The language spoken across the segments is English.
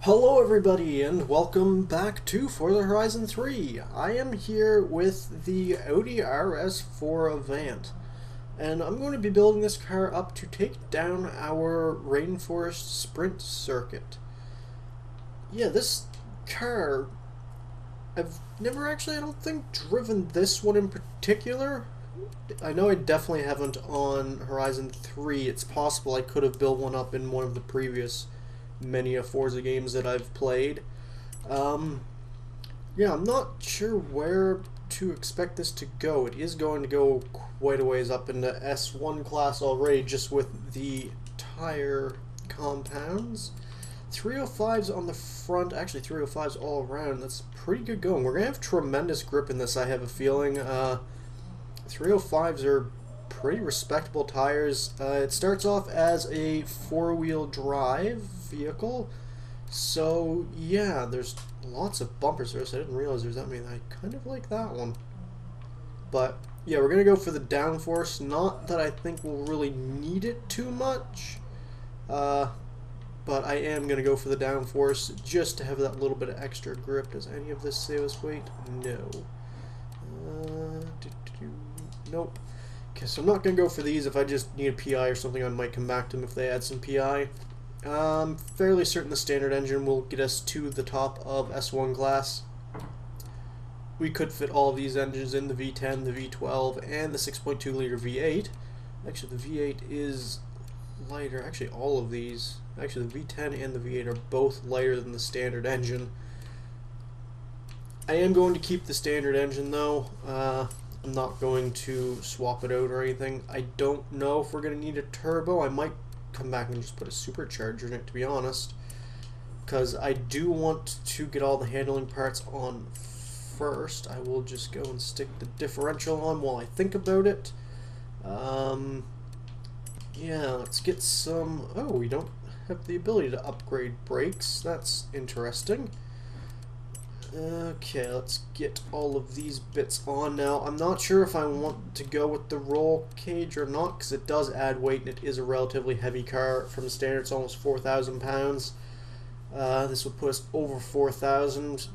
Hello everybody and welcome back to Forza Horizon 3. I am here with the Audi RS4 Avant and I'm going to be building this car up to take down our Rainforest sprint circuit. Yeah, this car, I've never actually, I don't think, driven this one in particular. I know I definitely haven't on Horizon 3. It's possible I could have built one up in one of the previous many of Forza games that I've played. Yeah, I'm not sure where to expect this to go. It is going to go quite a ways up in the S1 class already, just with the tire compounds. 305s on the front, actually 305s all around. That's pretty good going. We're going to have tremendous grip in this, I have a feeling. 305s are pretty respectable tires. It starts off as a four-wheel drive vehicle, so yeah, there's lots of bumpers there, so I didn't realize there's that many. I kind of like that one. But yeah, we're gonna go for the downforce. Not that I think we'll really need it too much, but I am gonna go for the downforce just to have that little bit of extra grip. Does any of this save us weight? No. Nope. Okay, so I'm not going to go for these. If I just need a PI or something, I might come back to them if they add some PI. I'm fairly certain the standard engine will get us to the top of S1 class. We could fit all of these engines in, the V10, the V12, and the 6.2 liter V8. Actually, the V8 is lighter. Actually, all of these. Actually, the V10 and the V8 are both lighter than the standard engine. I am going to keep the standard engine, though. I'm not going to swap it out or anything. I don't know if we're going to need a turbo. I might come back and just put a supercharger in it, to be honest, because I do want to get all the handling parts on first. I will just go and stick the differential on while I think about it. Yeah, let's get some... Oh, we don't have the ability to upgrade brakes. That's interesting. Okay, let's get all of these bits on now. I'm not sure if I want to go with the roll cage or not, because it does add weight and it is a relatively heavy car. From the standard, it's almost 4,000 pounds. This will put us over 4,000,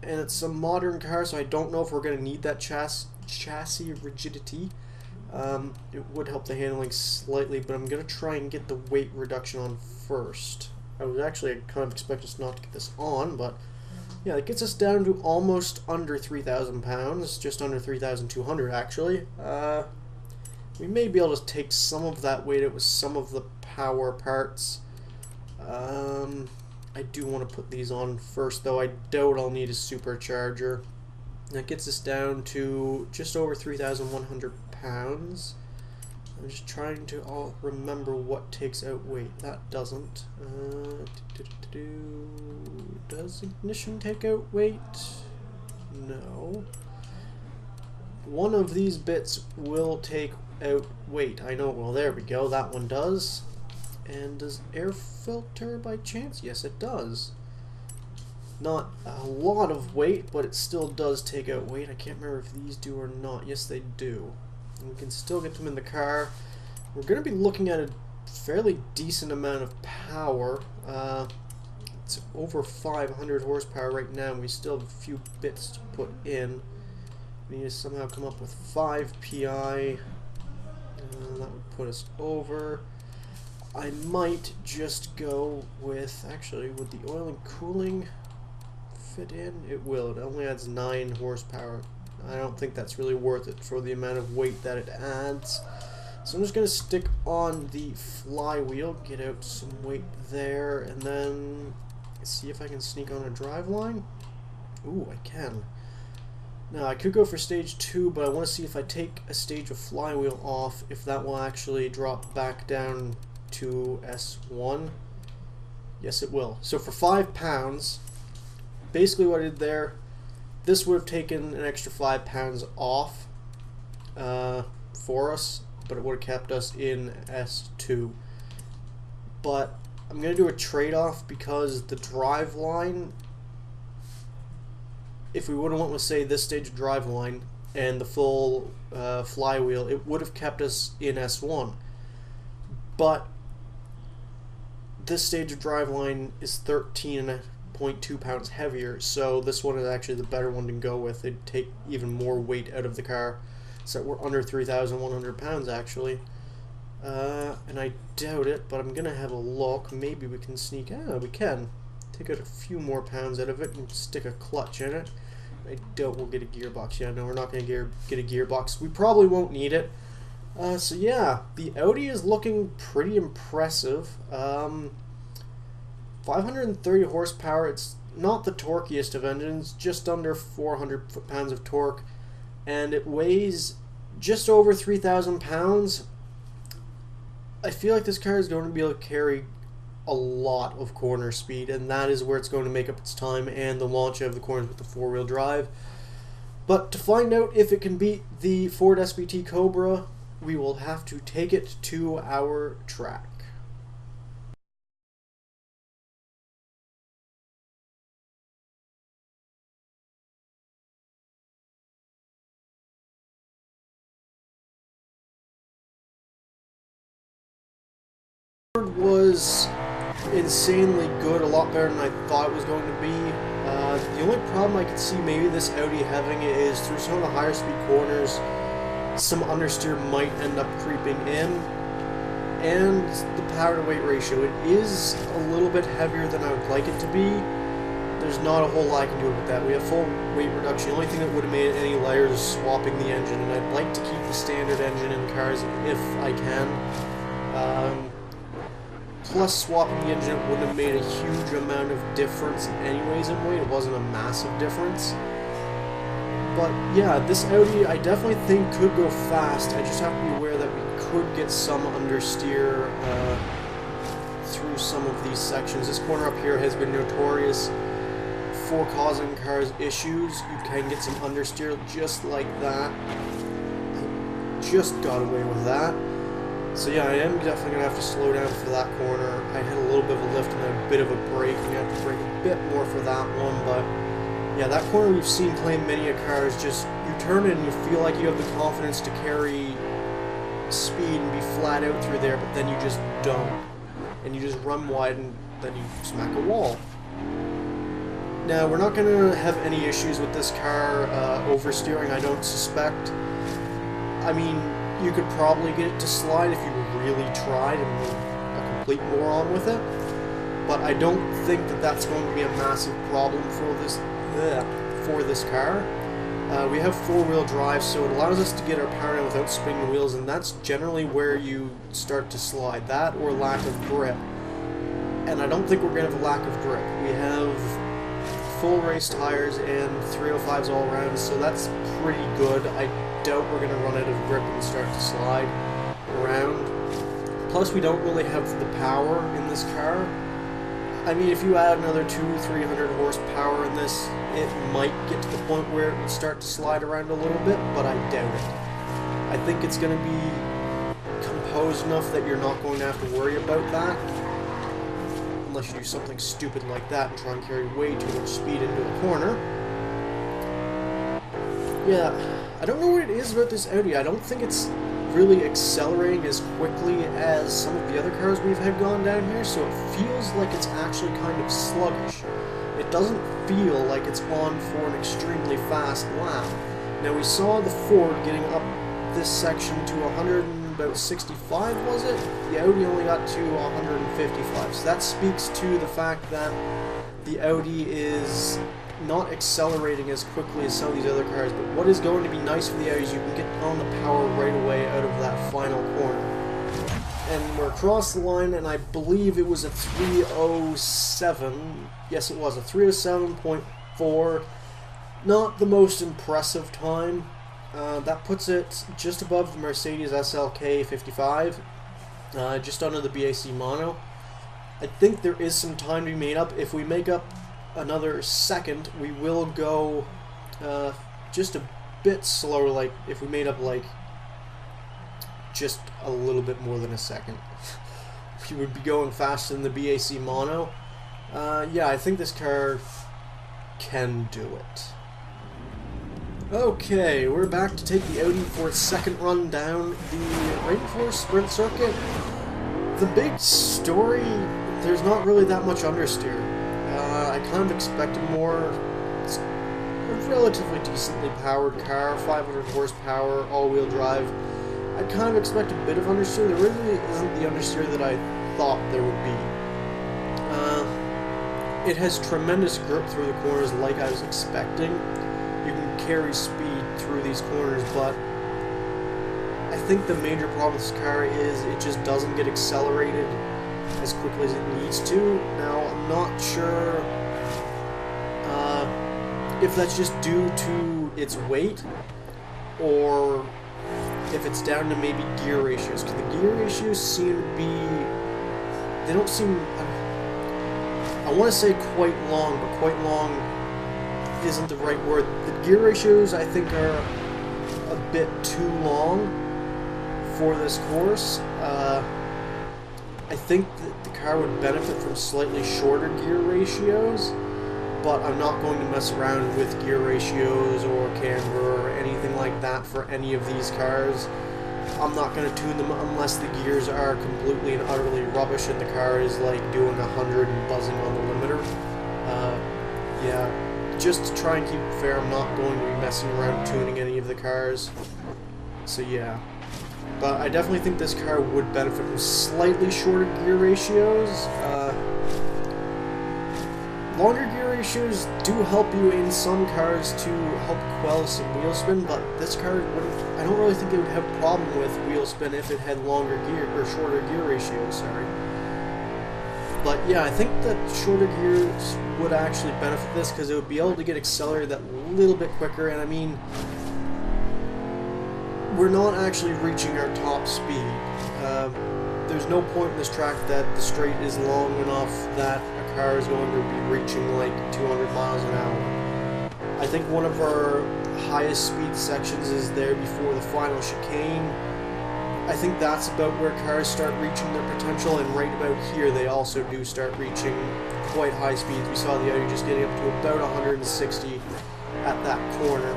and it's a modern car, so I don't know if we're going to need that chassis rigidity. It would help the handling slightly, but I'm going to try and get the weight reduction on first. I kind of expect us not to get this on, but yeah, it gets us down to almost under 3,000 pounds, just under 3,200 actually. We may be able to take some of that weight out with some of the power parts. I do want to put these on first, though. I doubt I'll need a supercharger. That gets us down to just over 3,100 pounds. I'm just trying to remember what takes out weight. That doesn't. Does ignition take out weight? No. One of these bits will take out weight. I know. Well, there we go. That one does. And does air filter by chance? Yes, it does. Not a lot of weight, but it still does take out weight. I can't remember if these do or not. Yes, they do. And we can still get them in the car. We're going to be looking at a fairly decent amount of power. It's over 500 horsepower right now, and we still have a few bits to put in. We need to somehow come up with 5 PI. That would put us over. I might just go with, actually, would the oil and cooling fit in? It will. It only adds 9 horsepower. I don't think that's really worth it for the amount of weight that it adds. So I'm just going to stick on the flywheel, get out some weight there, and then see if I can sneak on a driveline. Ooh, I can. Now, I could go for stage 2, but I want to see if I take a stage of flywheel off, if that will actually drop back down to S1. Yes, it will. So for 5 pounds, basically what I did there, this would have taken an extra 5 pounds off for us, but it would have kept us in S2. But I'm going to do a trade-off, because the drive line, if we would have went with, say, this stage of drive line and the full flywheel, it would have kept us in S1. But this stage of driveline is 13 1.2 pounds heavier, so this one is actually the better one to go with. It'd take even more weight out of the car, so we're under 3,100 pounds actually. And I doubt it, but I'm gonna have a look. Maybe we can sneak. We can take out a few more pounds out of it and stick a clutch in it. I doubt we'll get a gearbox. Yeah, no, we're not gonna get a gearbox. We probably won't need it. So yeah, the Audi is looking pretty impressive. 530 horsepower. It's not the torquiest of engines, just under 400 foot-pounds of torque, and it weighs just over 3,000 pounds. I feel like this car is going to be able to carry a lot of corner speed, and that is where it's going to make up its time and the launch of the corners with the four-wheel drive. But to find out if it can beat the Ford SVT Cobra, we will have to take it to our track. Was insanely good, a lot better than I thought it was going to be. The only problem I could see maybe this Audi having is through some of the higher speed corners, some understeer might end up creeping in, and the power to weight ratio. It is a little bit heavier than I would like it to be. There's not a whole lot I can do with that. We have full weight reduction. The only thing that would have made it any lighter is swapping the engine, and I'd like to keep the standard engine in cars if I can. Plus, swapping the engine wouldn't have made a huge amount of difference anyways in weight. It wasn't a massive difference. But yeah, this Audi I definitely think could go fast. I just have to be aware that we could get some understeer through some of these sections. This corner up here has been notorious for causing cars issues. You can get some understeer just like that. I just got away with that. So yeah, I am definitely going to have to slow down for that corner. I had a little bit of a lift and a bit of a brake. I'm going to have to brake a bit more for that one, but yeah, that corner we've seen claim many a cars. Just, you turn it and you feel like you have the confidence to carry speed and be flat out through there, but then you just don't. And you just run wide and then you smack a wall. Now, we're not going to have any issues with this car oversteering, I don't suspect. I mean, you could probably get it to slide if you really tried and were a complete moron with it, but I don't think that that's going to be a massive problem for this car. We have four-wheel drive, so it allows us to get our power down without spinning the wheels, and that's generally where you start to slide. That or lack of grip. And I don't think we're going to have a lack of grip. We have full race tires and 305s all around, so that's pretty good. I doubt we're going to run out of grip and start to slide around. Plus, we don't really have the power in this car. I mean, if you add another 200-300 horsepower in this, it might get to the point where it would start to slide around a little bit, but I doubt it. I think it's going to be composed enough that you're not going to have to worry about that. Unless you do something stupid like that and try and carry way too much speed into a corner. Yeah, I don't know what it is about this Audi. I don't think it's really accelerating as quickly as some of the other cars we've had gone down here, so it feels like it's actually kind of sluggish. It doesn't feel like it's on for an extremely fast lap. Now, we saw the Ford getting up this section to 165, was it? The Audi only got to 155, so that speaks to the fact that the Audi is not accelerating as quickly as some of these other cars, but what is going to be nice for the Audi is you can get on the power right away out of that final corner. And we're across the line, and I believe it was a 307. Yes, it was a 307.4. Not the most impressive time. That puts it just above the Mercedes SLK 55, just under the BAC Mono. I think there is some time to be made up. If we make up another second, we will go just a bit slower. Like if we made up like just a little bit more than a second, we would be going faster than the BAC Mono. Yeah, I think this car can do it. Okay, we're back to take the Audi for its second run down the Rainforest Sprint Circuit. The big story, there's not really that much understeer. I kind of expected more. It's a relatively decently powered car, 500 horsepower, all-wheel drive. I kind of expect a bit of understeer. There really isn't the understeer that I thought there would be. It has tremendous grip through the corners like I was expecting. You can carry speed through these corners, but I think the major problem with this car is it just doesn't get accelerated as quickly as it needs to. Now, I'm not sure if that's just due to its weight or if it's down to maybe gear ratios, because the gear ratios seem to be, they don't seem, I want to say quite long, but quite long isn't the right word. The gear ratios, I think, are a bit too long for this course. I think that the car would benefit from slightly shorter gear ratios, but I'm not going to mess around with gear ratios or camber or anything like that for any of these cars. I'm not going to tune them unless the gears are completely and utterly rubbish and the car is like doing 100 and buzzing on the limiter. Yeah, just to try and keep it fair, I'm not going to be messing around tuning any of the cars. So yeah. But I definitely think this car would benefit from slightly shorter gear ratios. Longer gear ratios do help you in some cars to help quell some wheel spin, but this car wouldn't. I don't really think it would have a problem with wheel spin if it had longer gear or shorter gear ratios. Sorry. But yeah, I think that shorter gears would actually benefit this because it would be able to get accelerated that little bit quicker. And I mean, we're not actually reaching our top speed. There's no point in this track that the straight is long enough that a car is going to be reaching like 200 miles an hour. I think one of our highest speed sections is there before the final chicane. I think that's about where cars start reaching their potential, and right about here they also do start reaching quite high speeds. We saw the Audi just getting up to about 160 at that corner.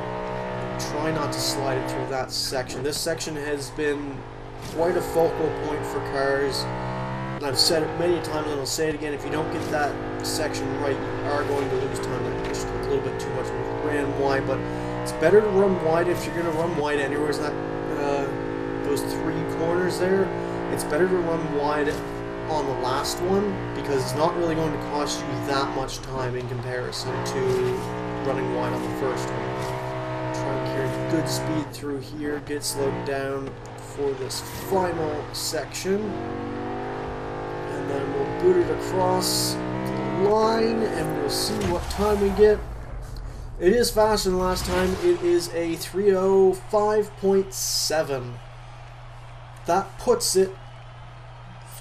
Try not to slide it through that section. This section has been quite a focal point for cars, and I've said it many times and I'll say it again, if you don't get that section right, you are going to lose time. I pushed a little bit too much and ran wide, but it's better to run wide if you're going to run wide anywhere. It's not those three corners there. It's better to run wide on the last one because it's not really going to cost you that much time in comparison to running wide on the first one. Try and carry good speed through here, get slowed down for this final section, and then we'll boot it across the line and we'll see what time we get. It is faster than last time. It is a 3:05.7. That puts it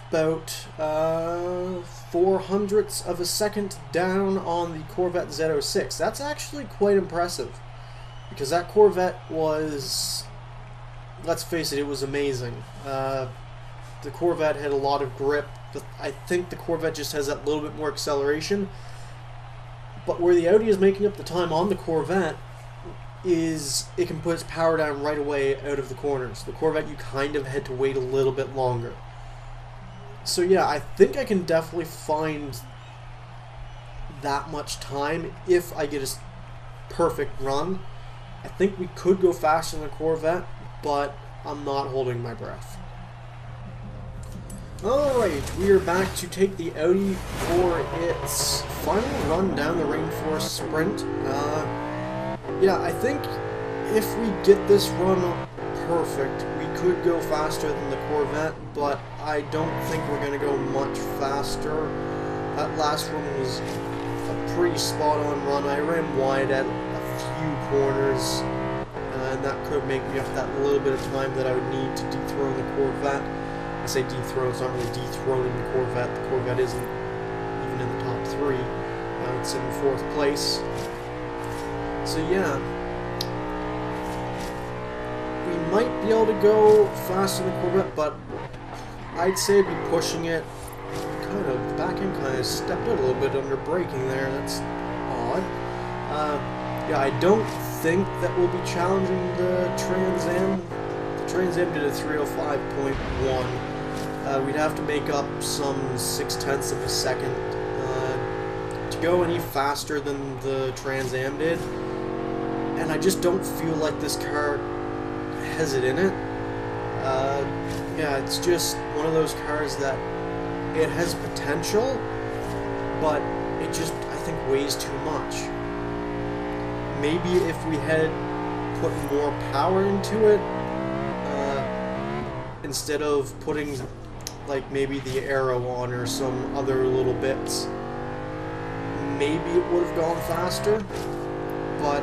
about 0.04 of a second down on the Corvette Z06. That's actually quite impressive, because that Corvette was, let's face it, it was amazing. The Corvette had a lot of grip. I think the Corvette just has that little bit more acceleration. But where the Audi is making up the time on the Corvette is it can put its power down right away out of the corners. The Corvette, you kind of had to wait a little bit longer. So yeah, I think I can definitely find that much time if I get a perfect run. I think we could go faster than the Corvette, but I'm not holding my breath. Alright, we are back to take the Audi for its final run down the Rainforest sprint. Yeah, I think if we get this run perfect, we could go faster than the Corvette, but I don't think we're going to go much faster. That last one was a pretty spot-on run. I ran wide at a few corners, and that could make me up that little bit of time that I would need to dethrone the Corvette. I say dethrone, it's not really dethroning the Corvette. The Corvette isn't even in the top 3. It's in 4th place. So yeah, we might be able to go faster than the Corvette, but I'd say be pushing it. Kind of, back end kind of stepped out a little bit under braking there. That's odd. Yeah, I don't think that we'll be challenging the Trans Am. The Trans Am did a 3:05.1. We'd have to make up some 0.6 of a second to go any faster than the Trans Am did, and I just don't feel like this car has it in it. Yeah, it's just one of those cars that it has potential, but it just, I think, weighs too much. Maybe if we had put more power into it, instead of putting like maybe the aero on or some other little bits, maybe it would have gone faster, but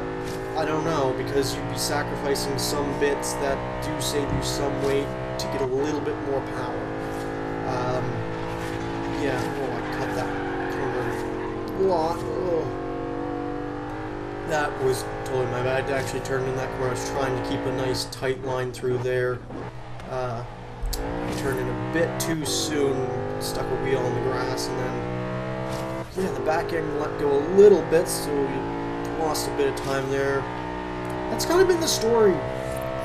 I don't know, because you'd be sacrificing some bits that do save you some weight to get a little bit more power. Yeah, oh, I cut that corner a lot. Oh. That was totally my bad. I actually turned in that corner. I was trying to keep a nice tight line through there. Turned in a bit too soon, stuck a wheel on the grass, and then, yeah, the back end let go a little bit, so we lost a bit of time there. That's kind of been the story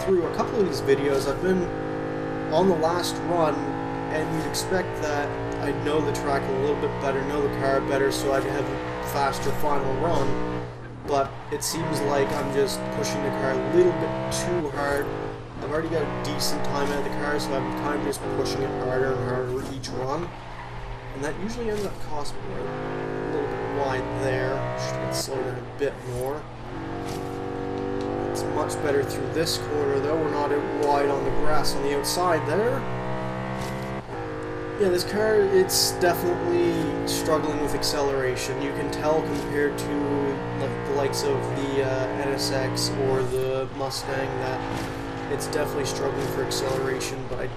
through a couple of these videos. I've been on the last run, and you'd expect that I'd know the track a little bit better, know the car better, so I'd have a faster final run, but it seems like I'm just pushing the car a little bit too hard. I've already got a decent time out of the car, so I'm kind of just pushing it harder and harder each run, and that usually ends up costing me a little bit wide there. Should get slowed down a bit more. It's much better through this corner, though. We're not out wide on the grass on the outside there. Yeah, this car, it's definitely struggling with acceleration. You can tell compared to like the likes of the NSX or the Mustang that it's definitely struggling for acceleration, but I...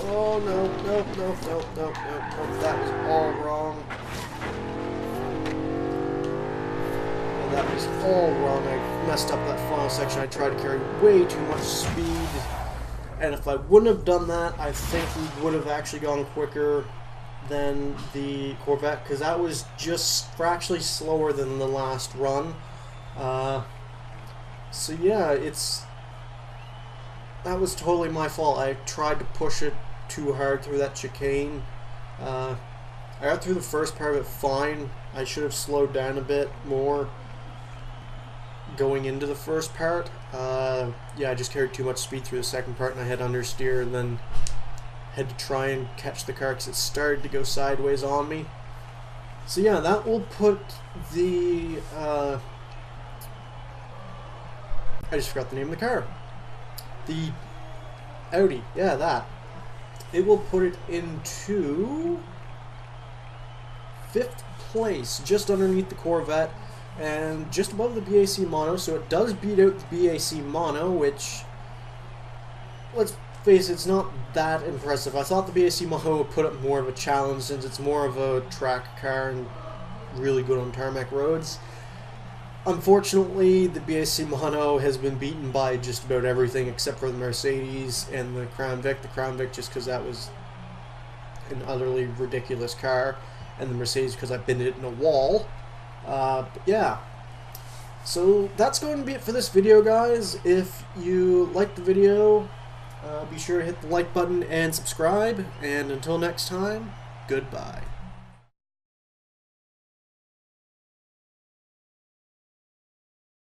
Oh, no, that was all wrong. Yeah, that was all wrong. I messed up that final section. I tried to carry way too much speed, and if I wouldn't have done that, I think we would have actually gone quicker than the Corvette, because that was just fractionally slower than the last run. So yeah, that was totally my fault. I tried to push it too hard through that chicane. I got through the first part of it fine. I should have slowed down a bit more going into the first part. Yeah, I just carried too much speed through the second part, and I had understeer, and then had to try and catch the car because it started to go sideways on me. So yeah, that will put the... I just forgot the name of the car. The Audi, yeah, that. It will put it into 5th place, just underneath the Corvette, and just above the BAC Mono, so it does beat out the BAC Mono, which, let's face it, it's not that impressive. I thought the BAC Mono would put up more of a challenge, since it's more of a track car and really good on tarmac roads. Unfortunately, the BAC Mono has been beaten by just about everything except for the Mercedes and the Crown Vic. The Crown Vic just because that was an utterly ridiculous car, and the Mercedes because I bent it in a wall. But yeah, so that's going to be it for this video, guys. If you liked the video, be sure to hit the like button and subscribe, and until next time, goodbye.